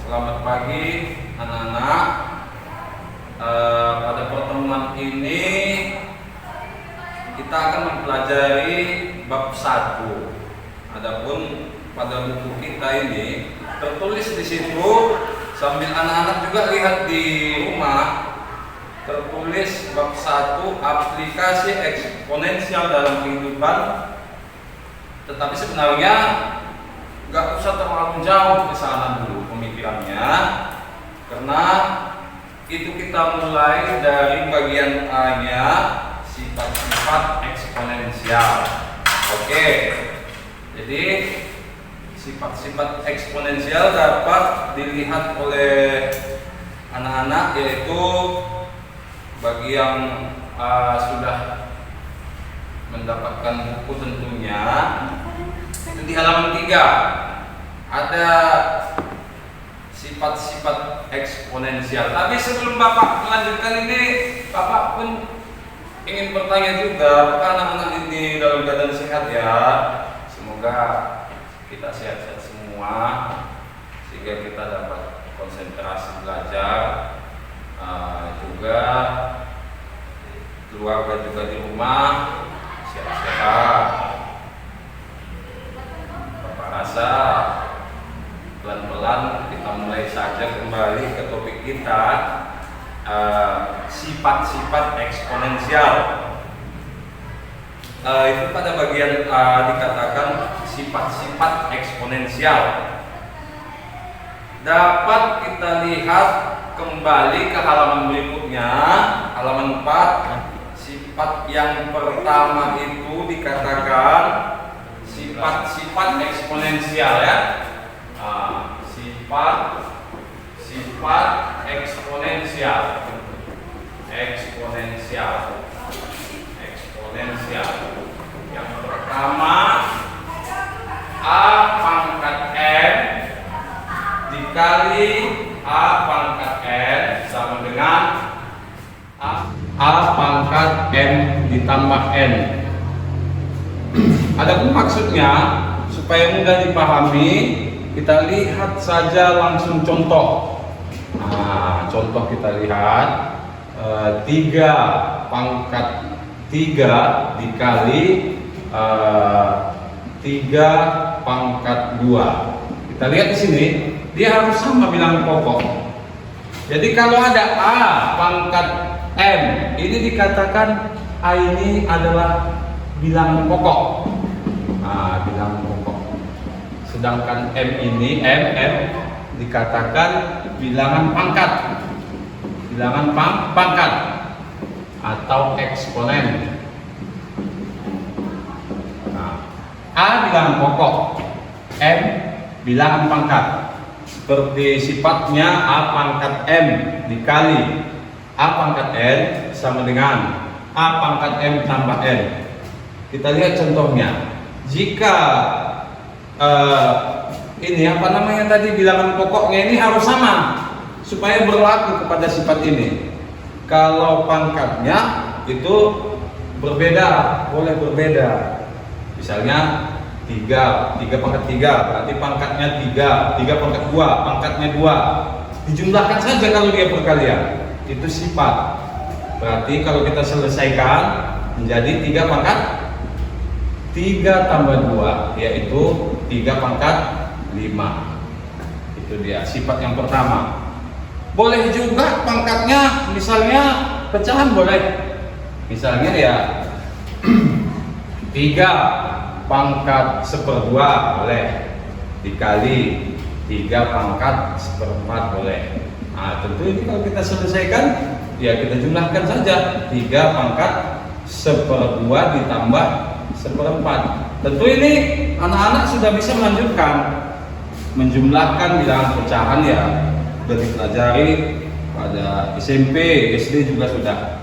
Selamat pagi anak-anak. Pada pertemuan ini kita akan mempelajari bab 1. Adapun pada buku kita ini tertulis di situ, sambil anak-anak juga lihat di rumah, tertulis bab 1 aplikasi eksponensial dalam kehidupan. Tetapi sebenarnya nggak usah terlalu jauh ke sana dulu pemikirannya, karena itu kita mulai dari bagian A-nya, sifat-sifat eksponensial. Oke, jadi sifat-sifat eksponensial dapat dilihat oleh anak-anak, yaitu bagi yang sudah mendapatkan buku tentunya, itu di halaman 3 ada sifat-sifat eksponensial. Tapi sebelum Bapak melanjutkan ini, Bapak pun ingin bertanya juga, apakah anak-anak ini dalam keadaan sehat ya? Semoga kita sehat-sehat semua, sehingga kita dapat konsentrasi belajar. Juga keluarga juga di rumah sehat-sehat. Bapak rasa pelan-pelan kita mulai saja kembali ke topik kita, sifat-sifat eksponensial. Itu pada bagian A dikatakan sifat-sifat eksponensial. Dapat kita lihat kembali ke halaman berikutnya, halaman 4. Sifat yang pertama itu dikatakan sifat-sifat eksponensial ya. Sifat eksponensial. Yang pertama, A pangkat N dikali A pangkat N sama dengan A pangkat N ditambah N. Adapun maksudnya, supaya mudah dipahami, kita lihat saja langsung contoh. Contoh kita lihat, 3 pangkat 3 dikali 3 pangkat 2. Kita lihat di sini, dia harus sama bilangan pokok. Jadi kalau ada A pangkat M, ini dikatakan A ini adalah bilangan pokok. Bilangan pokok. Sedangkan M ini, M dikatakan bilangan pangkat. Bilangan pangkat atau eksponen. A bilangan pokok, M bilangan pangkat. Seperti sifatnya A pangkat M dikali A pangkat N sama dengan A pangkat M tambah N. Kita lihat contohnya. Jika ini apa namanya tadi, bilangan pokoknya ini harus sama supaya berlaku kepada sifat ini. Kalau pangkatnya itu berbeda, boleh berbeda. Misalnya 3 pangkat 3, berarti pangkatnya 3 pangkat 2, pangkatnya 2. Dijumlahkan saja kalau dia perkalian. Itu sifat. Berarti kalau kita selesaikan menjadi 3 pangkat 3 tambah 2, yaitu 3 pangkat 5. Itu dia sifat yang pertama. Boleh juga pangkatnya misalnya pecahan, boleh. Misalnya ya 3 pangkat 1/2 boleh, dikali 3 pangkat 1/4 boleh. Tentu ini kalau kita selesaikan, ya kita jumlahkan saja 3 pangkat 1/2 ditambah 1/4. Tentu ini anak-anak sudah bisa melanjutkan menjumlahkan bilangan pecahan ya, sudah dipelajari pada SMP, SD juga sudah.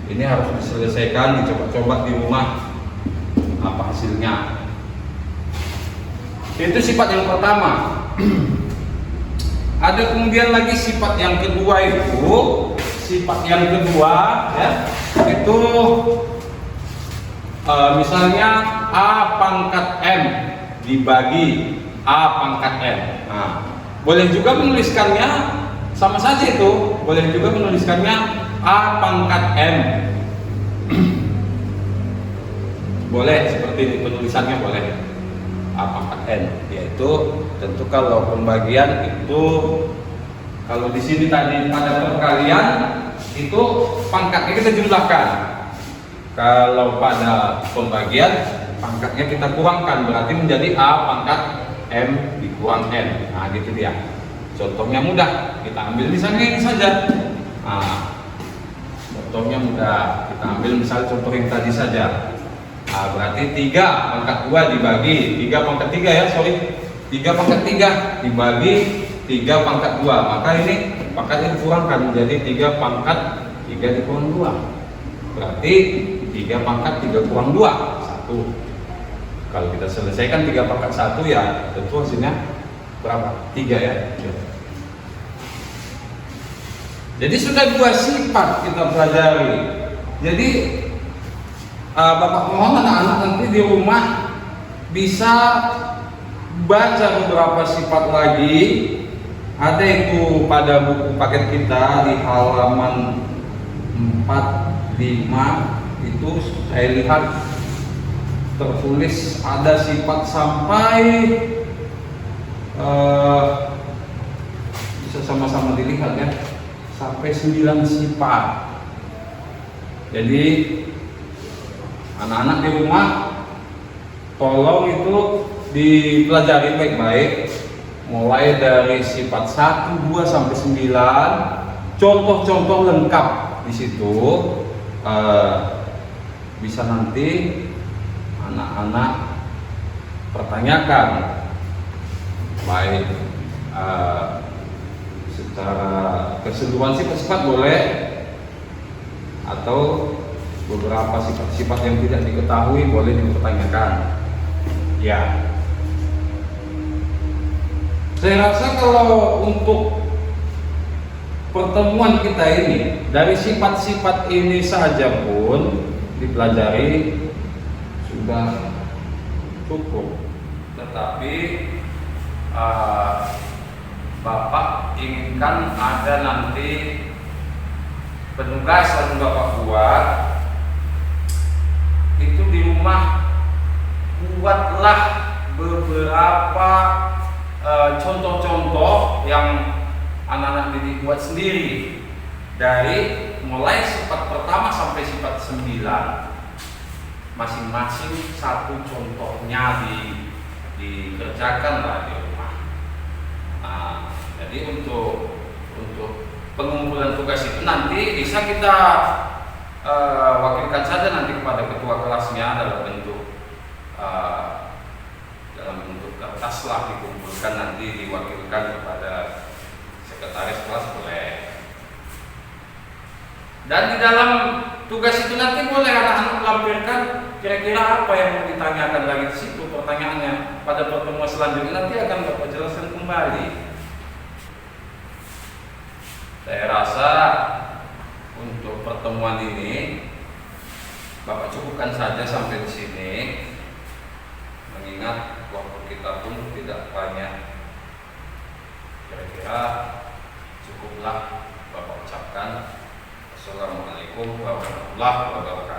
Ini harus diselesaikan, dicoba-coba di rumah apa hasilnya. Itu sifat yang pertama. Ada kemudian lagi sifat yang kedua, itu sifat yang kedua ya, itu misalnya A pangkat M dibagi A pangkat M. Boleh juga menuliskannya sama saja itu, boleh juga menuliskannya A pangkat M. Boleh seperti ini penulisannya, boleh A pangkat N, yaitu tentu kalau pembagian itu, kalau di sini tadi pada perkalian itu pangkatnya kita jumlahkan. Kalau pada pembagian pangkatnya kita kurangkan, berarti menjadi A pangkat M dikurang N. Nah gitu dia. Contohnya mudah, kita ambil misalnya ini saja. Nah, contohnya mudah, kita ambil misalnya contoh yang tadi saja. Nah, berarti 3 pangkat 2 dibagi 3 pangkat 3 ya, sorry, 3 pangkat 3 dibagi 3 pangkat 2, maka ini pangkatnya dikurangkan menjadi 3 pangkat 3 dikurang 2, berarti 3 pangkat 3 kurang 2, 1. Kalau kita selesaikan 3 pangkat 1 ya tentu hasilnya berapa? 3 ya. Jadi sudah 2 sifat kita pelajari. Jadi Bapak mohon anak-anak nanti di rumah bisa baca beberapa sifat lagi. Ada itu pada buku paket kita di halaman 45 itu saya lihat tertulis ada sifat sampai bisa sama-sama dilihat ya, sampai 9 sifat. Jadi anak-anak di rumah tolong itu dipelajari baik-baik, mulai dari sifat 1, 2 sampai 9, contoh-contoh lengkap di situ. Bisa nanti anak-anak pertanyakan baik secara keseluruhan sifat-sifat boleh, atau beberapa sifat-sifat yang tidak diketahui boleh dipertanyakan. Ya, saya rasa kalau untuk pertemuan kita ini dari sifat-sifat ini saja pun dipelajari sudah cukup. Tetapi Bapak inginkan ada nanti penugasan Bapak buat itu di rumah, buatlah beberapa contoh-contoh yang anak-anak didik buat sendiri, dari mulai sifat pertama sampai sifat 9, masing-masing satu contohnya dikerjakanlah di rumah. Nah, jadi untuk pengumpulan tugas itu nanti bisa kita wakilkan saja nanti kepada ketua kelasnya dalam bentuk kertas lah, dikumpulkan nanti diwakilkan kepada sekretaris kelas boleh. Dan di dalam tugas itu nanti boleh anak-anak melampirkan kira-kira apa yang mau ditanyakan lagi di situ, pertanyaannya pada pertemuan selanjutnya nanti akan Bapak jelaskan kembali. Saya rasa untuk pertemuan ini Bapak cukupkan saja sampai di sini, mengingat waktu kita pun tidak banyak. Kira-kira cukuplah Bapak ucapkan. Assalamualaikum warahmatullahi wabarakatuh.